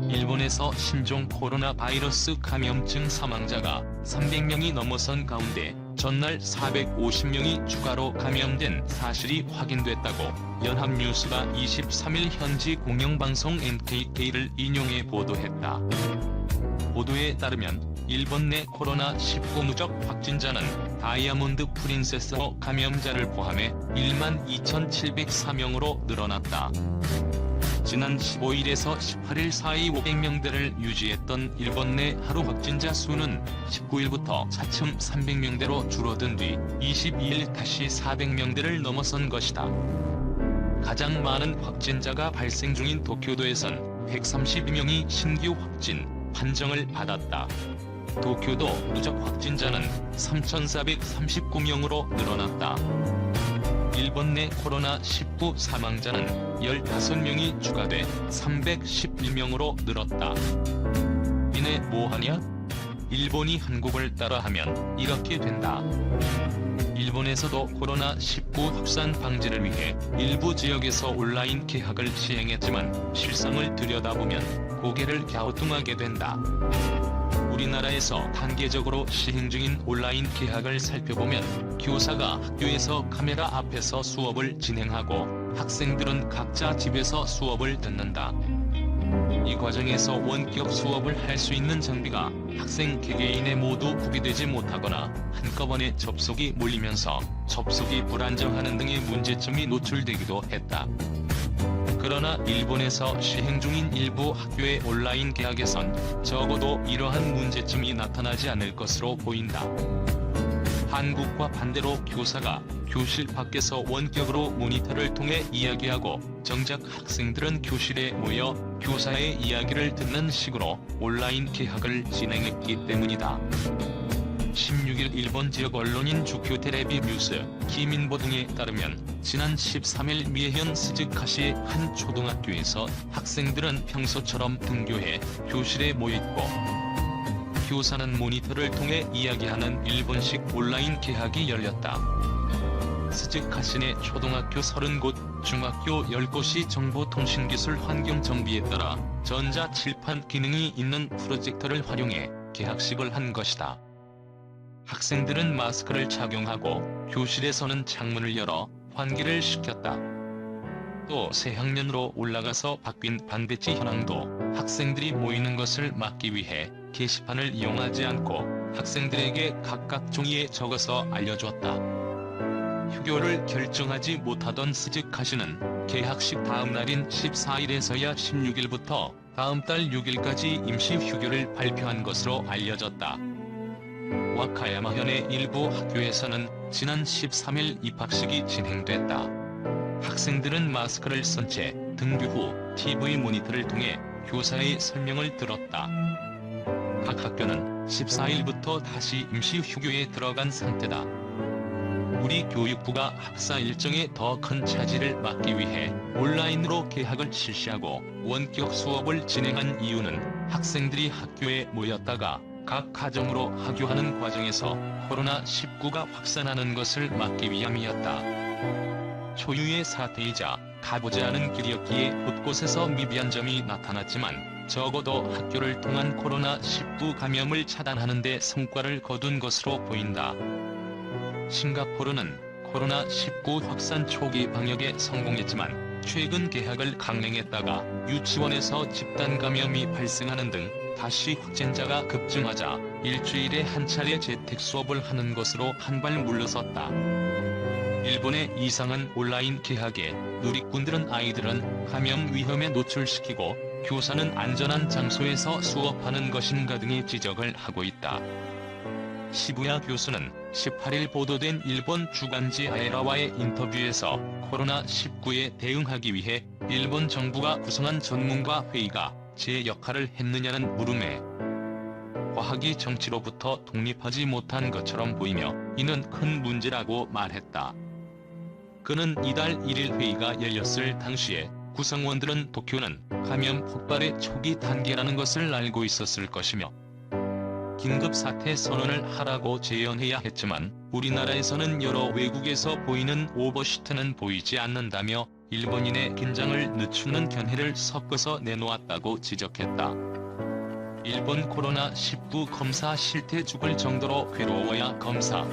일본에서 신종 코로나 바이러스 감염증 사망자가 300명이 넘어선 가운데 전날 450명이 추가로 감염된 사실이 확인됐다고 연합뉴스가 23일 현지 공영방송 NKK를 인용해 보도했다. 보도에 따르면 일본 내 코로나19 누적 확진자는 다이아몬드 프린세스호 감염자를 포함해 12,704명으로 늘어났다. 지난 15일에서 18일 사이 500명대를 유지했던 일본 내 하루 확진자 수는 19일부터 차츰 300명대로 줄어든 뒤 22일 다시 400명대를 넘어선 것이다. 가장 많은 확진자가 발생 중인 도쿄도에선 132명이 신규 확진 판정을 받았다. 도쿄도 누적 확진자는 3,439명으로 늘어났다. 일본 내 코로나19 사망자는 15명이 추가돼 311명으로 늘었다. 이내 뭐하냐? 일본이 한국을 따라하면 이렇게 된다. 일본에서도 코로나19 확산 방지를 위해 일부 지역에서 온라인 개학을 시행했지만 실상을 들여다보면 고개를 갸우뚱하게 된다. 우리나라에서 단계적으로 시행 중인 온라인 개학을 살펴보면 교사가 학교에서 카메라 앞에서 수업을 진행하고 학생들은 각자 집에서 수업을 듣는다. 이 과정에서 원격 수업을 할 수 있는 장비가 학생 개개인에 모두 구비되지 못하거나 한꺼번에 접속이 몰리면서 접속이 불안정하는 등의 문제점이 노출되기도 했다. 그러나 일본에서 시행 중인 일부 학교의 온라인 개학에선 적어도 이러한 문제점이 나타나지 않을 것으로 보인다. 한국과 반대로 교사가 교실 밖에서 원격으로 모니터를 통해 이야기하고 정작 학생들은 교실에 모여 교사의 이야기를 듣는 식으로 온라인 개학을 진행했기 때문이다. 16일 일본 지역 언론인 주큐테레비 뉴스, 기민보 등에 따르면 지난 13일 미에현 스즈카시 한 초등학교에서 학생들은 평소처럼 등교해 교실에 모여있고 교사는 모니터를 통해 이야기하는 일본식 온라인 개학이 열렸다. 스즈카시 내 초등학교 30곳, 중학교 10곳이 정보통신기술 환경 정비에 따라 전자칠판 기능이 있는 프로젝터를 활용해 개학식을 한 것이다. 학생들은 마스크를 착용하고 교실에서는 창문을 열어 환기를 시켰다. 또 새학년으로 올라가서 바뀐 반배치 현황도 학생들이 모이는 것을 막기 위해 게시판을 이용하지 않고 학생들에게 각각 종이에 적어서 알려주었다. 휴교를 결정하지 못하던 스즈카시는 개학식 다음 날인 14일에서야 16일부터 다음 달 6일까지 임시 휴교를 발표한 것으로 알려졌다. 와카야마현의 일부 학교에서는 지난 13일 입학식이 진행됐다. 학생들은 마스크를 쓴 채 등교 후 TV 모니터를 통해 교사의 설명을 들었다. 각 학교는 14일부터 다시 임시 휴교에 들어간 상태다. 우리 교육부가 학사 일정에 더 큰 차질을 막기 위해 온라인으로 개학을 실시하고 원격 수업을 진행한 이유는 학생들이 학교에 모였다가 각 가정으로 하교하는 과정에서 코로나19가 확산하는 것을 막기 위함이었다. 초유의 사태이자 가보지 않은 길이었기에 곳곳에서 미비한 점이 나타났지만 적어도 학교를 통한 코로나19 감염을 차단하는 데 성과를 거둔 것으로 보인다. 싱가포르는 코로나19 확산 초기 방역에 성공했지만 최근 개학을 강행했다가 유치원에서 집단 감염이 발생하는 등 다시 확진자가 급증하자 일주일에 한 차례 재택 수업을 하는 것으로 한 발 물러섰다. 일본의 이상한 온라인 개학에 누리꾼들은 아이들은 감염 위험에 노출시키고 교사는 안전한 장소에서 수업하는 것인가 등의 지적을 하고 있다. 시부야 교수는 18일 보도된 일본 주간지 아에라와의 인터뷰에서 코로나19에 대응하기 위해 일본 정부가 구성한 전문가 회의가 제 역할을 했느냐는 물음에 과학이 정치로부터 독립하지 못한 것처럼 보이며 이는 큰 문제라고 말했다. 그는 이달 1일 회의가 열렸을 당시에 구성원들은 도쿄는 감염 폭발의 초기 단계라는 것을 알고 있었을 것이며 긴급사태 선언을 하라고 제언해야 했지만 우리나라에서는 여러 외국에서 보이는 오버시트는 보이지 않는다며 일본인의 긴장을 늦추는 견해를 섞어서 내놓았다고 지적했다. 일본 코로나19 검사 실태 죽을 정도로 괴로워야 검사.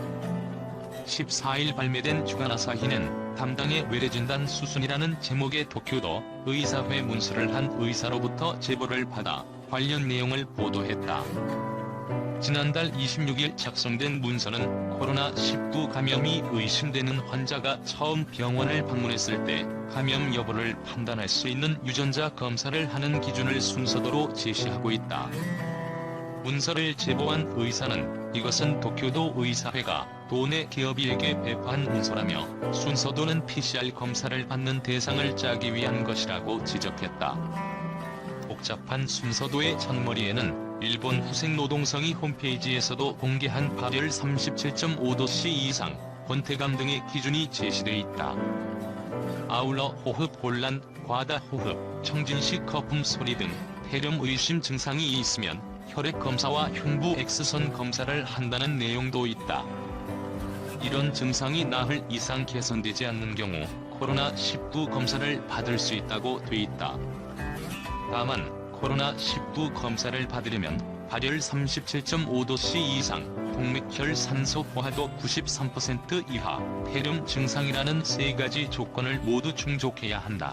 14일 발매된 주간 아사히는 담당의 외래진단 수순이라는 제목의 도쿄도 의사회 문서를 한 의사로부터 제보를 받아 관련 내용을 보도했다. 지난달 26일 작성된 문서는 코로나19 감염이 의심되는 환자가 처음 병원을 방문했을 때 감염 여부를 판단할 수 있는 유전자 검사를 하는 기준을 순서도로 제시하고 있다. 문서를 제보한 의사는 이것은 도쿄도 의사회가 도내 기업이에게 배포한 문서라며 순서도는 PCR 검사를 받는 대상을 짜기 위한 것이라고 지적했다. 복잡한 순서도의 첫머리에는 일본 후생노동성의 홈페이지에서도 공개한 발열 37.5도씨 이상, 권태감 등의 기준이 제시돼 있다. 아울러 호흡 곤란, 과다 호흡, 청진식 거품 소리 등 폐렴 의심 증상이 있으면 혈액 검사와 흉부 X선 검사를 한다는 내용도 있다. 이런 증상이 나흘 이상 개선되지 않는 경우 코로나19 검사를 받을 수 있다고 돼 있다. 다만 코로나19 검사를 받으려면 발열 37.5도씨 이상, 동맥혈 산소 포화도 93% 이하, 폐렴 증상이라는 세 가지 조건을 모두 충족해야 한다.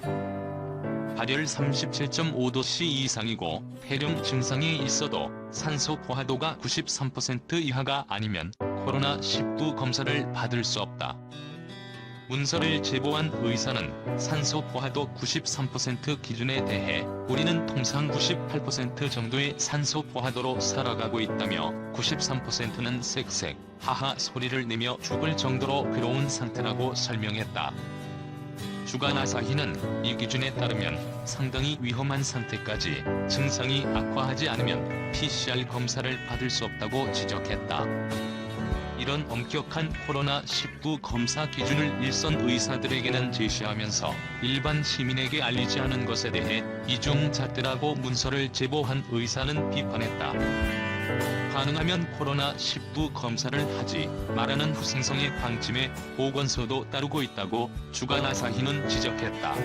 발열 37.5도씨 이상이고 폐렴 증상이 있어도 산소 포화도가 93% 이하가 아니면 코로나19 검사를 받을 수 없다. 문서를 제보한 의사는 산소 포화도 93% 기준에 대해 우리는 통상 98% 정도의 산소 포화도로 살아가고 있다며 93%는 쌕쌕, 하하 소리를 내며 죽을 정도로 괴로운 상태라고 설명했다. 주간 아사히는 이 기준에 따르면 상당히 위험한 상태까지 증상이 악화하지 않으면 PCR 검사를 받을 수 없다고 지적했다. 이런 엄격한 코로나19 검사 기준을 일선 의사들에게는 제시하면서 일반 시민에게 알리지 않은 것에 대해 이중잣대라고 문서를 제보한 의사는 비판했다. 가능하면 코로나19 검사를 하지 말라는 후생성의 방침에 보건소도 따르고 있다고 주간 아사히는 지적했다.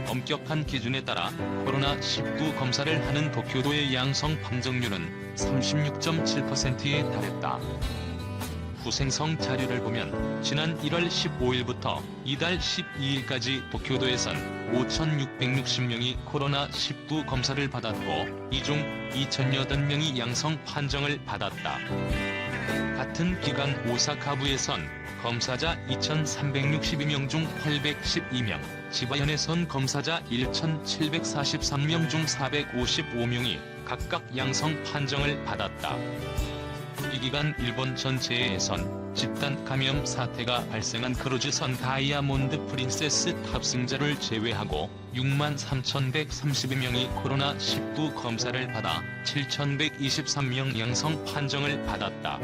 엄격한 기준에 따라 코로나19 검사를 하는 도쿄도의 양성 판정률은 36.7%에 달했다. 후생성 자료를 보면 지난 1월 15일부터 이달 12일까지 도쿄도에선 5,660명이 코로나19 검사를 받았고 이 중 2,008명이 양성 판정을 받았다. 같은 기간 오사카부에선 검사자 2,362명 중 812명, 지바현에선 검사자 1,743명 중 455명이 각각 양성 판정을 받았다. 이 기간 일본 전체에선 집단 감염 사태가 발생한 크루즈선 다이아몬드 프린세스 탑승자를 제외하고 63,132명이 코로나19 검사를 받아 7,123명 양성 판정을 받았다.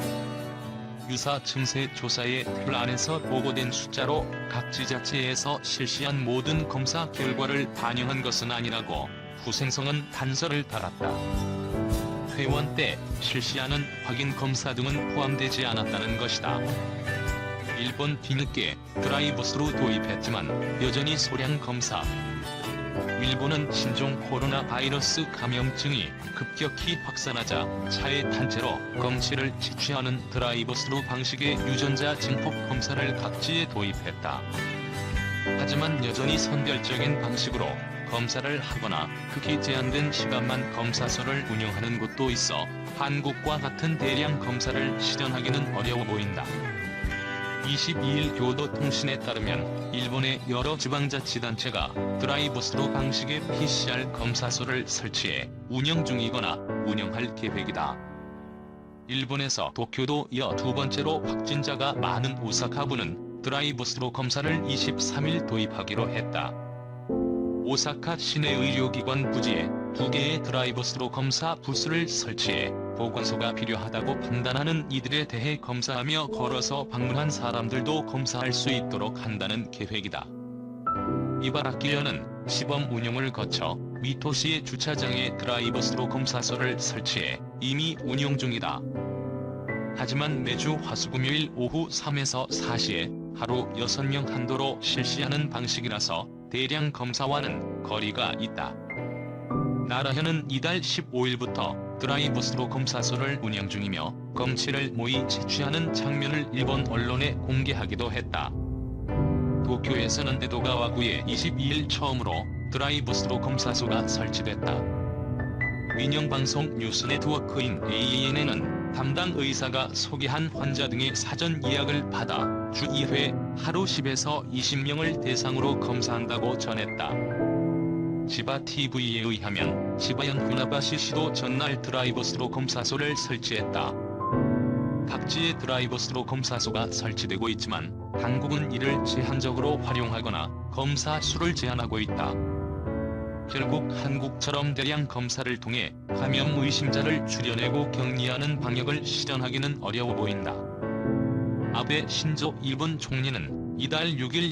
유사 증세 조사의 툴 안에서 보고된 숫자로 각 지자체에서 실시한 모든 검사 결과를 반영한 것은 아니라고 후생성은 단서를 달았다. 퇴원 때 실시하는 확인 검사 등은 포함되지 않았다는 것이다. 일본 뒤늦게 드라이브스루 도입했지만 여전히 소량 검사. 일본은 신종 코로나 바이러스 감염증이 급격히 확산하자 차에 탄 채로 검시를 지취하는 드라이브스루 방식의 유전자 증폭 검사를 각지에 도입했다. 하지만 여전히 선별적인 방식으로 검사를 하거나 극히 제한된 시간만 검사소를 운영하는 곳도 있어 한국과 같은 대량 검사를 실현하기는 어려워 보인다. 22일 교도통신에 따르면 일본의 여러 지방자치단체가 드라이브스루 방식의 PCR 검사소를 설치해 운영 중이거나 운영할 계획이다. 일본에서 도쿄도 이어 두 번째로 확진자가 많은 오사카부는 드라이브스루 검사를 23일 도입하기로 했다. 오사카 시내 의료기관 부지에 2개의 드라이브스루 검사 부스를 설치해 보건소가 필요하다고 판단하는 이들에 대해 검사하며 걸어서 방문한 사람들도 검사할 수 있도록 한다는 계획이다. 이바라키현은 시범 운영을 거쳐 미토시의 주차장에 드라이브스루 검사소를 설치해 이미 운영 중이다. 하지만 매주 화수금요일 오후 3에서 4시에 하루 6명 한도로 실시하는 방식이라서 대량 검사와는 거리가 있다. 나라현은 이달 15일부터 드라이브스루 검사소를 운영 중이며 검체를 모이 채취하는 장면을 일본 언론에 공개하기도 했다. 도쿄에서는 에도가와구에 22일 처음으로 드라이브스루 검사소가 설치됐다. 민영방송 뉴스네트워크인 ANN은 담당 의사가 소개한 환자 등의 사전 예약을 받아 주 2회 하루 10에서 20명을 대상으로 검사한다고 전했다. 지바TV에 의하면 지바현 후나바시시도 전날 드라이브스루 검사소를 설치했다. 각지의 드라이브스루 검사소가 설치되고 있지만 당국은 이를 제한적으로 활용하거나 검사 수를 제한하고 있다. 결국 한국처럼 대량 검사를 통해 감염 의심자를 줄여내고 격리하는 방역을 실현하기는 어려워 보인다. 아베 신조 일본 총리는 이달 6일